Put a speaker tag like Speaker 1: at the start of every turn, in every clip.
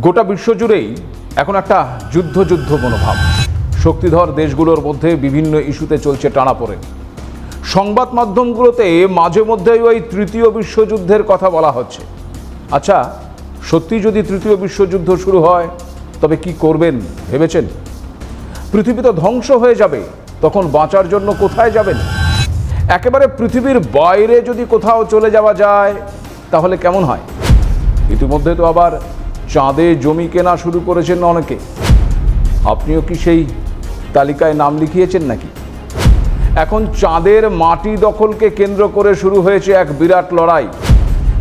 Speaker 1: গোটা বিশ্বজুড়েই এখন একটা যুদ্ধ মনোভাব। শক্তিধর দেশগুলোর মধ্যে বিভিন্ন ইস্যুতে চলছে টানাপোড়েন। সংবাদ মাধ্যমগুলোতে মাঝে মধ্যেই ওই তৃতীয় বিশ্বযুদ্ধের কথা বলা হচ্ছে। আচ্ছা, সত্যি যদি তৃতীয় বিশ্বযুদ্ধ শুরু হয় তবে কি করবেন ভেবেছেন? পৃথিবী তো ধ্বংস হয়ে যাবে, তখন বাঁচার জন্য কোথায় যাবেন? একেবারে পৃথিবীর বাইরে যদি কোথাও চলে যাওয়া যায় তাহলে কেমন হয়? ইতিমধ্যে তো আবার চাঁদে জমি কেনা শুরু করেছেন অনেকে। আপনিও কি সেই তালিকায় নাম লিখিয়েছেন নাকি? এখন চাঁদের মাটি দখলকে কেন্দ্র করে শুরু হয়েছে এক বিরাট লড়াই।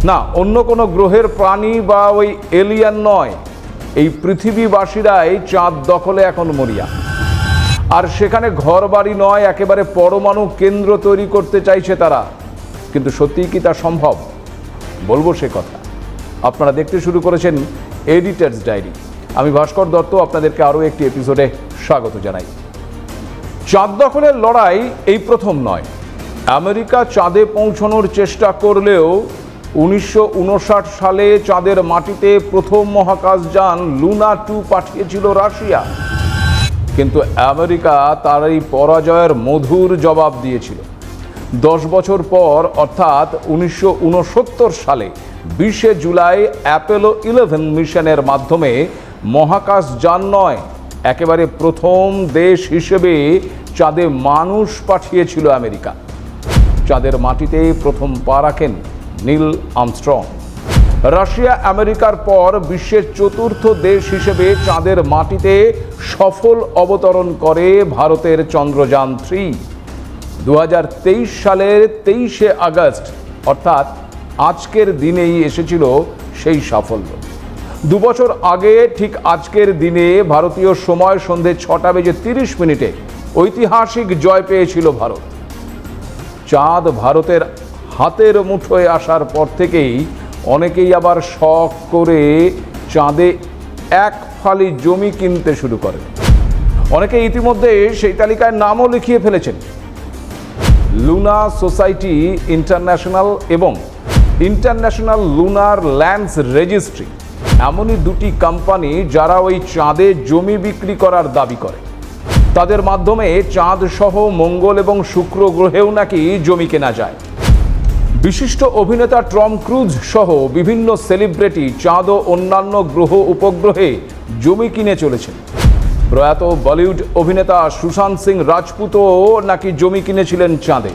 Speaker 1: না, অন্য কোনো গ্রহের প্রাণী বা ওই এলিয়ান নয়, এই পৃথিবীবাসীরাই চাঁদ দখলে এখন মরিয়া। আর সেখানে ঘর বাড়ি নয়, একেবারে পরমাণু কেন্দ্র তৈরি করতে চাইছে তারা। কিন্তু সত্যিই কি তা সম্ভব? বলবো সে কথা। আপনারা দেখতে শুরু করেছেন এডিটরস ডায়েরি। আমি ভাস্কর দত্ত আপনাদেরকে আরও একটি এপিসোডে স্বাগত জানাই। চাঁদ দখলের লড়াই এই প্রথম নয়। আমেরিকা চাঁদে পৌঁছানোর চেষ্টা করলেও 1959 সালে চাঁদের মাটিতে প্রথম মহাকাশযান লুনা 2 পাঠিয়েছিল রাশিয়া। কিন্তু আমেরিকা তার এই পরাজয়ের মধুর জবাব দিয়েছিল। 10 বছর পর অর্থাৎ 1969 সালে 20 জুলাই অ্যাপোলো 11 মিশনের মাধ্যমে মহাকাশযান নয়, একেবারে প্রথম দেশ হিসেবে চাঁদে মানুষ পাঠিয়েছিল আমেরিকা। চাঁদের মাটিতে প্রথম পা রাখেন নীল আর্মস্ট্রং। রাশিয়া আমেরিকার পর বিশ্বের চতুর্থ দেশ হিসেবে চাঁদের মাটিতে সফল অবতরণ করে ভারতের চন্দ্রযান 3। 2023 সালের 23শে আগস্ট অর্থাৎ আজকের দিনেই এসেছিল সেই সাফল্য। 2 বছর আগে ঠিক আজকের দিনে ভারতীয় সময় সন্ধে 6:30 ঐতিহাসিক জয় পেয়েছিল ভারত। চাঁদ ভারতের হাতের মুঠোয় আসার পর থেকেই অনেকেই আবার শখ করে চাঁদে এক ফালি জমি কিনতে শুরু করে। অনেকে ইতিমধ্যে সেই তালিকায় নামও লিখিয়ে ফেলেছেন। লুনা সোসাইটি ইন্টারন্যাশনাল এবং ইন্টারন্যাশনাল লুনার ল্যান্ডস রেজিস্ট্রি এমনই দুটি কোম্পানি যারা ওই চাঁদে জমি বিক্রি করার দাবি করে। তাদের মাধ্যমে চাঁদ সহ মঙ্গল এবং শুক্র গ্রহেও নাকি জমি কেনা যায়। বিশিষ্ট অভিনেতা টম ক্রুজ সহ বিভিন্ন সেলিব্রিটি চাঁদ ও অন্যান্য গ্রহ উপগ্রহে জমি কিনে চলেছেন। প্রয়াত বলিউড অভিনেতা সুশান্ত সিং রাজপুতও নাকি জমি কিনেছিলেন চাঁদে।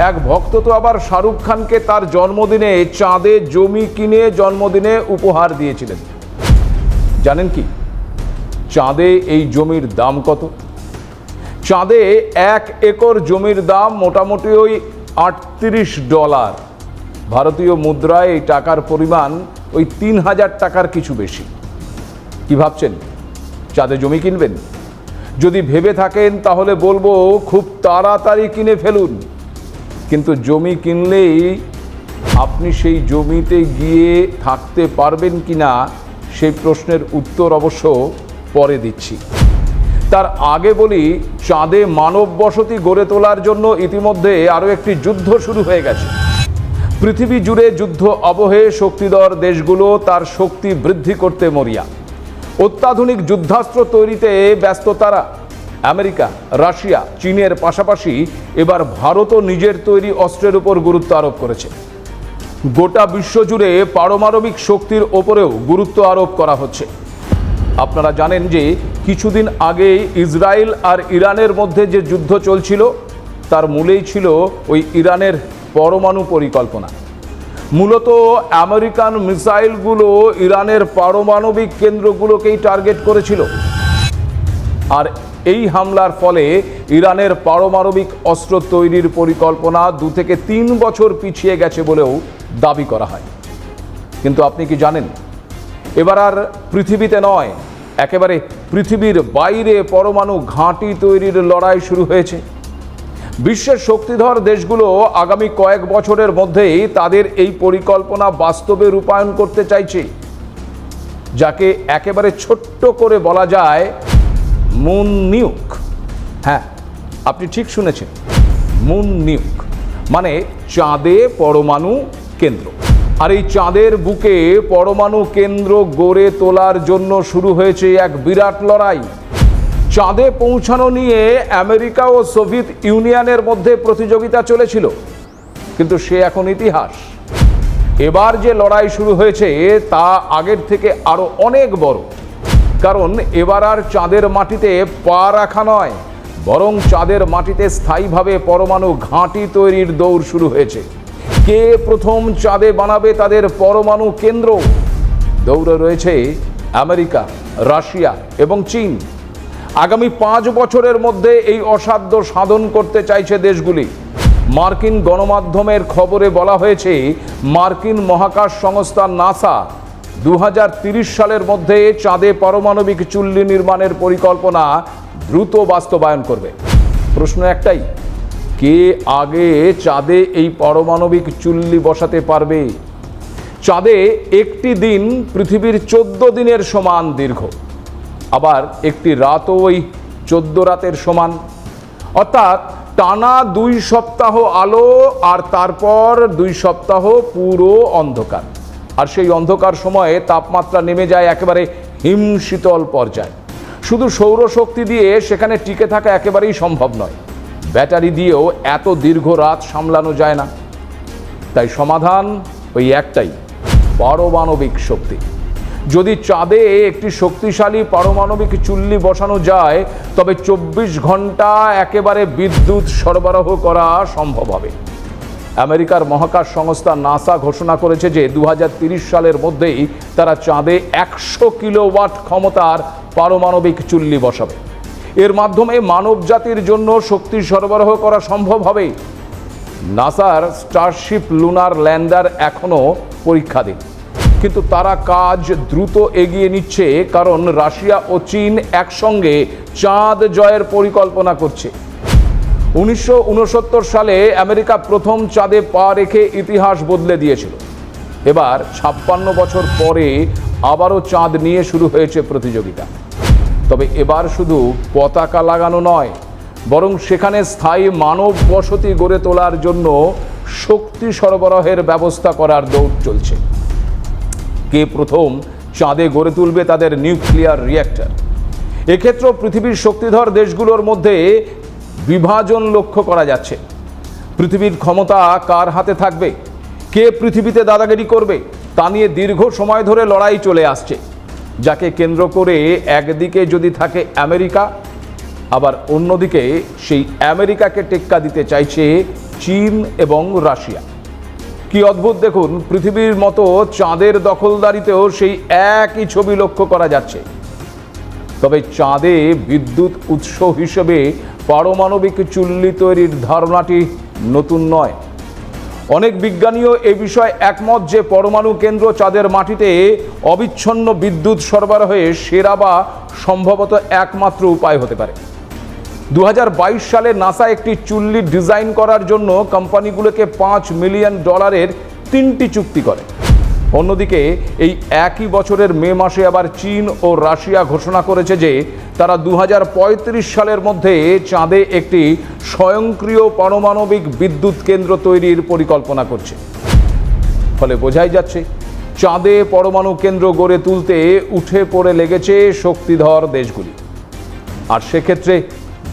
Speaker 1: এক ভক্ত তো আবার শাহরুখ খানকে তার জন্মদিনে চাঁদে জমি কিনে জন্মদিনে উপহার দিয়েছিলেন। জানেন কি চাঁদে এই জমির দাম কত? চাঁদে 1 একর জমির দাম মোটামুটি ওই $38। ভারতীয় মুদ্রায় এই টাকার পরিমাণ ওই 3000 টাকার কিছু বেশি। কি ভাবছেন, চাঁদে জমি কিনবেন? যদি ভেবে থাকেন তাহলে বলবো খুব তাড়াতাড়ি কিনে ফেলুন। কিন্তু জমি কিনলেই আপনি সেই জমিতে গিয়ে থাকতে পারবেন কিনা সেই প্রশ্নের উত্তর অবশ্য পরে দিচ্ছি। তার আগে বলি, চাঁদে মানব বসতি গড়ে তোলার জন্য ইতিমধ্যে আরও একটি যুদ্ধ শুরু হয়ে গেছে। পৃথিবী জুড়ে যুদ্ধ আবহে শক্তিধর দেশগুলো তার শক্তি বৃদ্ধি করতে মরিয়া। অত্যাধুনিক যুদ্ধাস্ত্র তৈরিতে ব্যস্ত তারা। আমেরিকা, রাশিয়া, চীনের পাশাপাশি এবার ভারতও নিজের তৈরি অস্ত্রের উপর গুরুত্ব আরোপ করেছে। গোটা বিশ্বজুড়ে পারমাণবিক শক্তির ওপরেও গুরুত্ব আরোপ করা হচ্ছে। আপনারা জানেন যে কিছুদিন আগে ইসরায়েল আর ইরানের মধ্যে যে যুদ্ধ চলছিল তার মূলেই ছিল ওই ইরানের পরমাণু পরিকল্পনা। মূলত আমেরিকান মিসাইলগুলো ইরানের পারমাণবিক কেন্দ্রগুলোকেই টার্গেট করেছিল। আর এই হামলার ফলে ইরানের পারমাণবিক অস্ত্র তৈরির পরিকল্পনা 2 থেকে 3 বছর পিছিয়ে গেছে বলেও দাবি করা হয়। কিন্তু আপনি কি জানেন, এবার আর পৃথিবীতে নয়, একেবারে পৃথিবীর বাইরে পরমাণু ঘাঁটি তৈরির লড়াই শুরু হয়েছে। বিশ্বের শক্তিধর দেশগুলো আগামী কয়েক বছরের মধ্যেই তাদের এই পরিকল্পনা বাস্তবে রূপায়ণ করতে চাইছে, যাকে একেবারে ছোট্ট করে বলা যায় মুন নিউক। হ্যাঁ, আপনি ঠিক শুনেছেন, মুন নিউক মানে চাঁদে পরমাণু কেন্দ্র। আর এই চাঁদের বুকে পরমাণু কেন্দ্র গড়ে তোলার জন্য শুরু হয়েছে এক বিরাট লড়াই। চাঁদে পৌঁছানো নিয়ে আমেরিকা ও সোভিয়েত ইউনিয়নের মধ্যে প্রতিযোগিতা চলেছিল, কিন্তু সে এখন ইতিহাস। এবার যে লড়াই শুরু হয়েছে তা আগের থেকে আরো অনেক বড়, কারণ এবার আর চাঁদের মাটিতে পা রাখা নয়, বরং চাঁদের মাটিতে স্থায়ীভাবে পরমাণু ঘাঁটি তৈরির দৌড় শুরু হয়েছে। কে প্রথম চাঁদে বানাবে তাদের পরমাণু কেন্দ্র? দৌড়ে রয়েছে আমেরিকা, রাশিয়া এবং চীন। আগামী 5 বছরের মধ্যে এই অসাধ্য সাধন করতে চাইছে দেশগুলি। মার্কিন গণমাধ্যমের খবরে বলা হয়েছে, মার্কিন মহাকাশ সংস্থা নাসা 2030 সালের মধ্যে চাঁদে পারমাণবিক চুল্লি নির্মাণের পরিকল্পনা দ্রুত বাস্তবায়ন করবে। প্রশ্ন একটাই, কে আগে চাঁদে এই পারমাণবিক চুল্লি বসাতে পারবে? চাঁদে একটি দিন পৃথিবীর 14 দিনের সমান দীর্ঘ, আবার একটি রাতও ওই 14 রাতের সমান, অর্থাৎ টানা 2 সপ্তাহ আলো আর তারপর 2 সপ্তাহ পুরো অন্ধকার। আর সেই অন্ধকার সময়ে তাপমাত্রা নেমে যায় একেবারে হিমশীতল পর্যায়ে। শুধু সৌরশক্তি দিয়ে সেখানে টিকে থাকা একেবারেই সম্ভব নয়, ব্যাটারি দিয়েও এত দীর্ঘ রাত সামলানো যায় না। তাই সমাধান ওই একটাই, পারমাণবিক শক্তি। যদি চাঁদে একটি শক্তিশালী পারমাণবিক চুল্লি বসানো যায়, তবে 24 ঘন্টা একেবারে বিদ্যুৎ সরবরাহ করা সম্ভব হবে। আমেরিকার মহাকাশ সংস্থা নাসা ঘোষণা করেছে যে 2030 সালের মধ্যেই তারা চাঁদে 100 কিলোওয়াট ক্ষমতার পারমাণবিক চুল্লি বসাবে। এর মাধ্যমে মানব জাতির জন্য শক্তি সরবরাহ করা সম্ভব হবে। নাসার স্টারশিপ লুনার ল্যান্ডার এখনো পরীক্ষাধীন, কিন্তু তারা কাজ দ্রুত এগিয়ে নিচ্ছে, কারণ রাশিয়া ও চীন একসঙ্গে চাঁদ জয়ের পরিকল্পনা করছে। 1969 সালে আমেরিকা প্রথম চাঁদে পা রেখে ইতিহাস বদলে দিয়েছিল। এবার 56 বছর পরে আবারও চাঁদ নিয়ে শুরু হয়েছে প্রতিযোগিতা। তবে এবার শুধু পতাকা লাগানো নয়, বরং সেখানে স্থায়ী মানব বসতি গড়ে তোলার জন্য শক্তি সরবরাহের ব্যবস্থা করার দৌড় চলছে। কে প্রথম চাঁদে গড়ে তুলবে তাদের নিউক্লিয়ার রিঅ্যাক্টর? এক্ষেত্রে পৃথিবীর শক্তিধর দেশগুলোর মধ্যে বিভাজন লক্ষ্য করা যাচ্ছে। পৃথিবীর ক্ষমতা কার হাতে থাকবে, কে পৃথিবীতে দাদাগিরি করবে, তা নিয়ে দীর্ঘ সময় ধরে লড়াই চলে আসছে, যাকে কেন্দ্র করে একদিকে যদি থাকে আমেরিকা, আবার অন্যদিকে সেই আমেরিকাকে টেক্কা দিতে চাইছে চীন এবং রাশিয়া। কি অদ্ভুত দেখুন, পৃথিবীর মতো চাঁদের দখলদারিতেও সেই একই ছবি লক্ষ্য করা যাচ্ছে। তবে চাঁদে বিদ্যুৎ উৎস হিসেবে পারমাণবিক চুল্লি তৈরির ধারণাটি নতুন নয়। অনেক বিজ্ঞানীও এ বিষয়ে একমত যে পরমাণু কেন্দ্র চাঁদের মাটিতে অবিচ্ছিন্ন বিদ্যুৎ সরবরাহে সেরা বা সম্ভবত একমাত্র উপায় হতে পারে। 2022 সালে নাসা একটি চুল্লি ডিজাইন করার জন্য কোম্পানিগুলোকে $5 মিলিয়ন 3টি চুক্তি করে। অন্যদিকে এই একই বছরের মে মাসে আবার চীন ও রাশিয়া ঘোষণা করেছে যে তারা 2035 সালের মধ্যে চাঁদে একটি স্বয়ংক্রিয় পারমাণবিক বিদ্যুৎ কেন্দ্র তৈরির পরিকল্পনা করছে। ফলে বোঝাই যাচ্ছে, চাঁদে পরমাণু কেন্দ্র গড়ে তুলতে উঠে পড়ে লেগেছে শক্তিধর দেশগুলি। আর সেক্ষেত্রে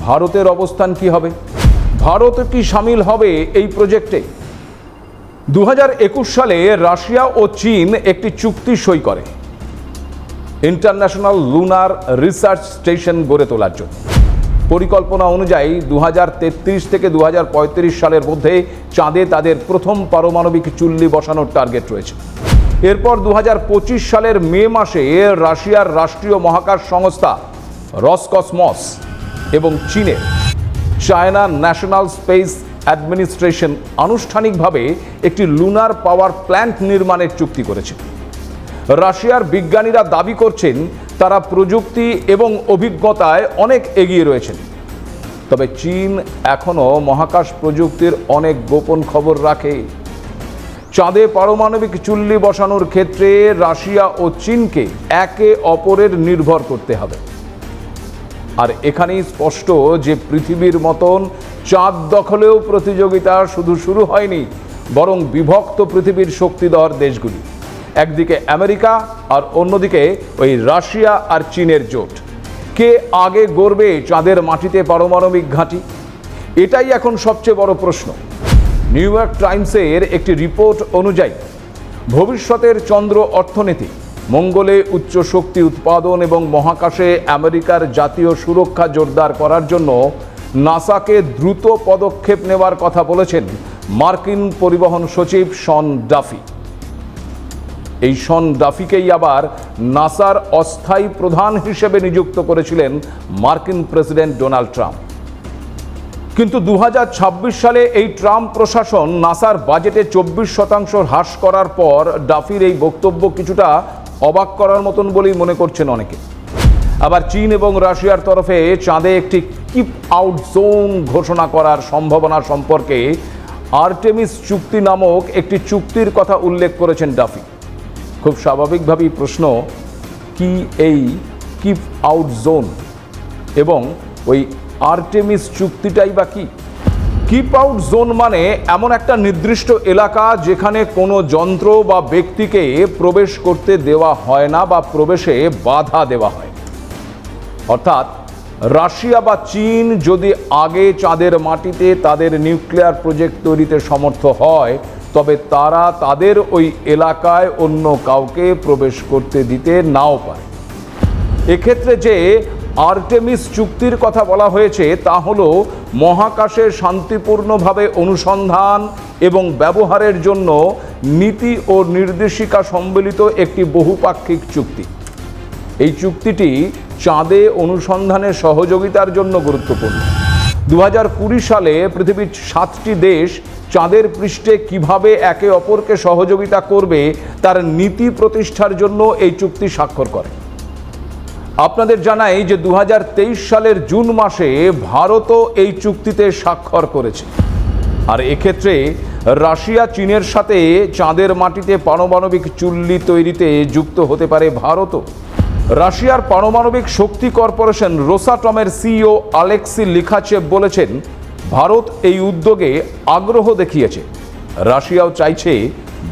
Speaker 1: ভারতের অবস্থান কি হবে? ভারত কি সামিল হবে এই প্রজেক্টে? 2021 সালে রাশিয়া ও চীন একটি চুক্তি সই করে ইন্টারন্যাশনাল লুনার রিসার্চ স্টেশন গড়ে তোলার জন্য। পরিকল্পনা অনুযায়ী 2033 থেকে 2035 সালের মধ্যে চাঁদে তাদের প্রথম পারমাণবিক চুল্লি বসানোর টার্গেট রয়েছে। এরপর 2025 সালের মে মাসে রাশিয়ার রাষ্ট্রীয় মহাকাশ সংস্থা রসকসমস এবং চীনের চায়না ন্যাশনাল স্পেস অ্যাডমিনিস্ট্রেশন আনুষ্ঠানিকভাবে একটি লুনার পাওয়ার প্ল্যান্ট নির্মাণের চুক্তি করেছে। রাশিয়ার বিজ্ঞানীরা দাবি করছেন তারা প্রযুক্তি এবং অভিজ্ঞতায় অনেক এগিয়ে রয়েছেন। তবে চীন এখনও মহাকাশ প্রযুক্তির অনেক গোপন খবর রাখে। চাঁদে পারমাণবিক চুল্লি বসানোর ক্ষেত্রে রাশিয়া ও চীনকে একে অপরের নির্ভর করতে হবে। আর এখানেই স্পষ্ট যে পৃথিবীর মতন চাঁদ দখলেও প্রতিযোগিতা শুধু শুরু হয়নি, বরং বিভক্ত পৃথিবীর শক্তিধর দেশগুলি। একদিকে আমেরিকা আর অন্যদিকে ওই রাশিয়া আর চীনের জোট। কে আগে গড়বে চাঁদের মাটিতে পারমাণবিক ঘাঁটি? এটাই এখন সবচেয়ে বড় প্রশ্ন। নিউ ইয়র্ক টাইমসের একটি রিপোর্ট অনুযায়ী ভবিষ্যতের চন্দ্র অর্থনীতি, মঙ্গলে উচ্চ শক্তি উৎপাদন এবং মহাকাশে আমেরিকার জাতীয় সুরক্ষা জোরদার করার জন্য নাসাকে দ্রুত পদক্ষেপ নেওয়ার কথা বলেছেন মার্কিন পরিবহন সচিব শন ডাফি। এই শন ডাফিকেই আবার নাসার অস্থায়ী প্রধান হিসেবে নিযুক্ত করেছিলেন মার্কিন প্রেসিডেন্ট ডোনাল্ড ট্রাম্প। কিন্তু 2026 সালে এই ট্রাম্প প্রশাসন নাসার বাজেটে 24% হ্রাস করার পর ডাফির এই বক্তব্য কিছুটা অবাক করার মতন বলেই মনে করছেন অনেকে। আবার চীন এবং রাশিয়ার তরফে চাঁদে একটি কিপ আউট জোন ঘোষণা করার সম্ভাবনা সম্পর্কে আর্টেমিস চুক্তি নামক একটি চুক্তির কথা উল্লেখ করেছেন ডাফি। খুব স্বাভাবিকভাবেই প্রশ্ন, কি এই কিপ আউট জোন এবং ওই আর্টেমিস চুক্তিটাই বা কি? কিপ আউট জোন মানে এমন একটা নির্দিষ্ট এলাকা যেখানে কোনো যন্ত্র বা ব্যক্তিকে প্রবেশ করতে দেওয়া হয় না বা প্রবেশে বাধা দেওয়া হয়। অর্থাৎ রাশিয়া বা চীন যদি আগে চাঁদের মাটিতে তাদের নিউক্লিয়ার প্রজেক্ট তৈরিতে সমর্থ হয়, তবে তারা তাদের ওই এলাকায় অন্য কাউকে প্রবেশ করতে দিতে নাও পারে। এক্ষেত্রে যে আর্টেমিস চুক্তির কথা বলা হয়েছে তা হলো মহাকাশে শান্তিপূর্ণভাবে অনুসন্ধান এবং ব্যবহারের জন্য নীতি ও নির্দেশিকা সম্বলিত একটি বহুপাক্ষিক চুক্তি। এই চুক্তিটি চাঁদে অনুসন্ধানের সহযোগিতার জন্য গুরুত্বপূর্ণ। 2020 সালে পৃথিবীর 7টি দেশ চাঁদের পৃষ্ঠে কিভাবে একে অপরকে সহযোগিতা করবে তার নীতি প্রতিষ্ঠার জন্য এই চুক্তি স্বাক্ষর করে। আপনাদের জানাই যে 2023 সালের জুন মাসে ভারতও এই চুক্তিতে স্বাক্ষর করেছে। আর এক্ষেত্রে রাশিয়া চীনের সাথে চাঁদের মাটিতে পারমাণবিক চুল্লি তৈরিতে যুক্ত হতে পারে ভারতও। রাশিয়ার পারমাণবিক শক্তি কর্পোরেশন রোসাটমের সিইও আলেক্সি লিখাচেভ বলেছেন, ভারত এই উদ্যোগে আগ্রহ দেখিয়েছে। রাশিয়াও চাইছে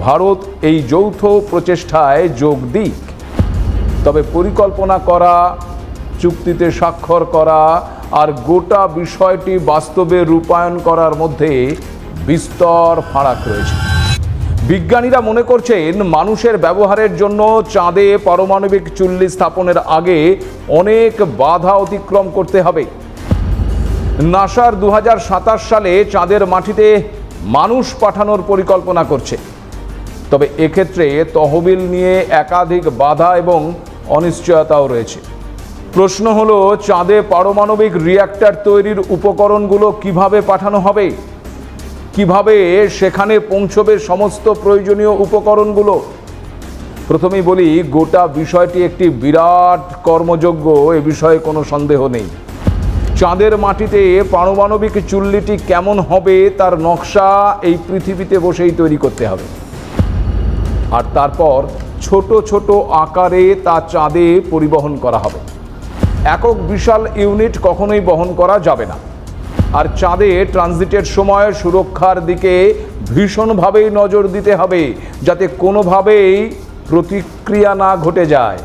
Speaker 1: ভারত এই যৌথ প্রচেষ্টায় যোগ দিক। তবে পরিকল্পনা করা, চুক্তিতে স্বাক্ষর করা আর গোটা বিষয়টি বাস্তবে রূপায়ণ করার মধ্যে বিস্তর ফারাক রয়েছে। বিজ্ঞানীরা মনে করছেন মানুষের ব্যবহারের জন্য চাঁদে পারমাণবিক চুল্লি স্থাপনের আগে অনেক বাধা অতিক্রম করতে হবে। নাসার 2027 সালে চাঁদের মাটিতে মানুষ পাঠানোর পরিকল্পনা করছে। তবে এক্ষেত্রে তহবিল নিয়ে একাধিক বাধা এবং অনিশ্চয়তাও রয়েছে। প্রশ্ন হলো, চাঁদে পারমাণবিক রিঅ্যাক্টর তৈরির উপকরণগুলো কিভাবে পাঠানো হবে? কিভাবে সেখানে পৌঁছবে সমস্ত প্রয়োজনীয় উপকরণগুলো? প্রথমেই বলি, গোটা বিষয়টি একটি বিরাট কর্মযজ্ঞ, এ বিষয়ে কোনো সন্দেহ নেই। চাঁদের মাটিতে পারমাণবিক চুল্লিটি কেমন হবে তার নকশা এই পৃথিবীতে বসেই তৈরি করতে হবে। আর তারপর ছোট ছোট আকারে তা চাঁদে পরিবহন করা হবে। একক বিশাল ইউনিট কখনোই বহন করা যাবে না। আর চাঁদে ট্রানজিটের সময় সুরক্ষার দিকে ভীষণভাবেই নজর দিতে হবে, যাতে কোনোভাবেই প্রতিক্রিয়া না ঘটে যায়।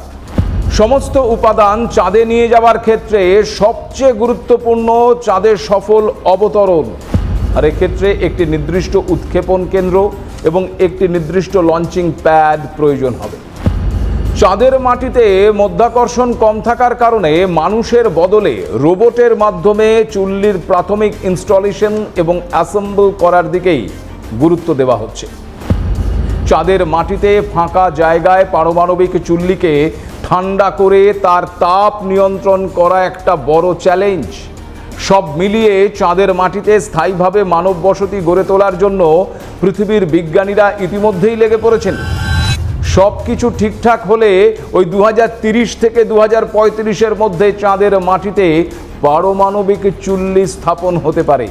Speaker 1: সমস্ত উপাদান চাঁদে নিয়ে যাওয়ার ক্ষেত্রে সবচেয়ে গুরুত্বপূর্ণ চাঁদের সফল অবতরণ। আর এক্ষেত্রে একটি নির্দিষ্ট উৎক্ষেপণ কেন্দ্র এবং একটি নির্দিষ্ট লঞ্চিং প্যাড প্রয়োজন হবে। চাঁদের মাটিতে মাধ্যাকর্ষণ কম থাকার কারণে মানুষের বদলে রোবটের মাধ্যমে চুল্লির প্রাথমিক ইনস্টলেশন এবং অ্যাসেম্বল করার দিকেই গুরুত্ব দেওয়া হচ্ছে। চাঁদের মাটিতে ফাঁকা জায়গায় পারমাণবিক চুল্লিকে ঠান্ডা করে তার তাপ নিয়ন্ত্রণ করা একটা বড় চ্যালেঞ্জ। সব মিলিয়ে চাঁদের মাটিতে স্থায়ীভাবে মানব বসতি গড়ে তোলার জন্য পৃথিবীর বিজ্ঞানীরা ইতিমধ্যেই লেগে পড়েছেন। সব কিছু ঠিকঠাক হলে ওই 2030 থেকে 2035-এর মধ্যে চাঁদের মাটিতে পারমাণবিক চুল্লি স্থাপন হতে পারে।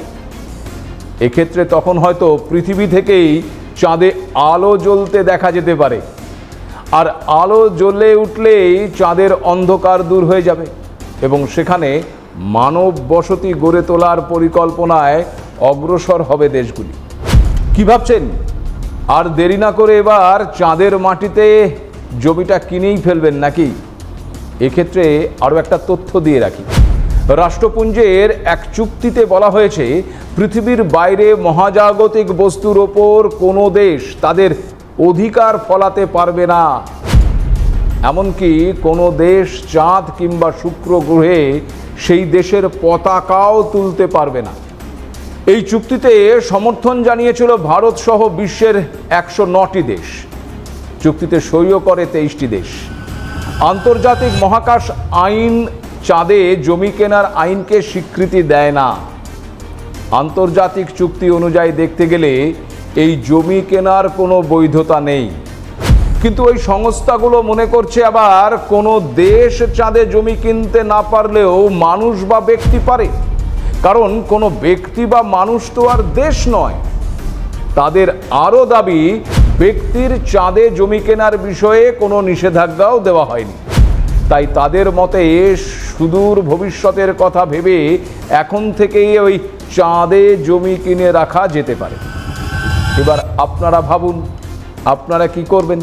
Speaker 1: এক্ষেত্রে তখন হয়তো পৃথিবী থেকেই চাঁদে আলো জ্বলতে দেখা যেতে পারে। আর আলো জ্বলে উঠলেই চাঁদের অন্ধকার দূর হয়ে যাবে এবং সেখানে মানব বসতি গড়ে তোলার পরিকল্পনায় অগ্রসর হবে দেশগুলি। কি ভাবছেন? আর দেরি না করে এবার চাঁদের মাটিতে জমিটা কিনেই ফেলবেন নাকি? এক্ষেত্রে আরও একটা তথ্য দিয়ে রাখি। রাষ্ট্রপুঞ্জের এক চুক্তিতে বলা হয়েছে, পৃথিবীর বাইরে মহাজাগতিক বস্তুর ওপর কোনো দেশ তাদের অধিকার ফলাতে পারবে না। এমনকি কোনো দেশ চাঁদ কিংবা শুক্র গ্রহে সেই দেশের পতাকাও তুলতে পারবে না। এই চুক্তিতে সমর্থন জানিয়েছিল ভারত সহ বিশ্বের 109টি দেশ। চুক্তিতে সইও করে 23টি দেশ। আন্তর্জাতিক মহাকাশ আইন চাঁদে জমি কেনার আইনকে স্বীকৃতি দেয় না। আন্তর্জাতিক চুক্তি অনুযায়ী দেখতে গেলে এই জমি কেনার কোনো বৈধতা নেই। কিন্তু ওই সংস্থাগুলো মনে করছে আবার কোনো দেশ চাঁদে জমি কিনতে না পারলেও মানুষ বা ব্যক্তি পারে, কারণ কোনো ব্যক্তি বা মানুষ তো আর দেশ নয়। তাদের আরও দাবি, ব্যক্তির চাঁদে জমি কেনার বিষয়ে কোনো নিষেধাজ্ঞাও দেওয়া হয়নি। তাই তাদের মতে সুদূর ভবিষ্যতের কথা ভেবে এখন থেকেই ওই চাঁদে জমি কিনে রাখা যেতে পারে। এবার আপনারা ভাবুন, আপনারা কি করবেন?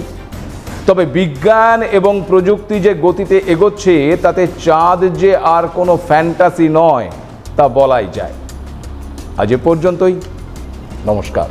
Speaker 1: তবে বিজ্ঞান এবং প্রযুক্তি যে গতিতে এগোচ্ছে, তাতে চাঁদ যে আর কোনো ফ্যান্টাসি নয় তা বলাই যায়। আজ এ পর্যন্তই। নমস্কার।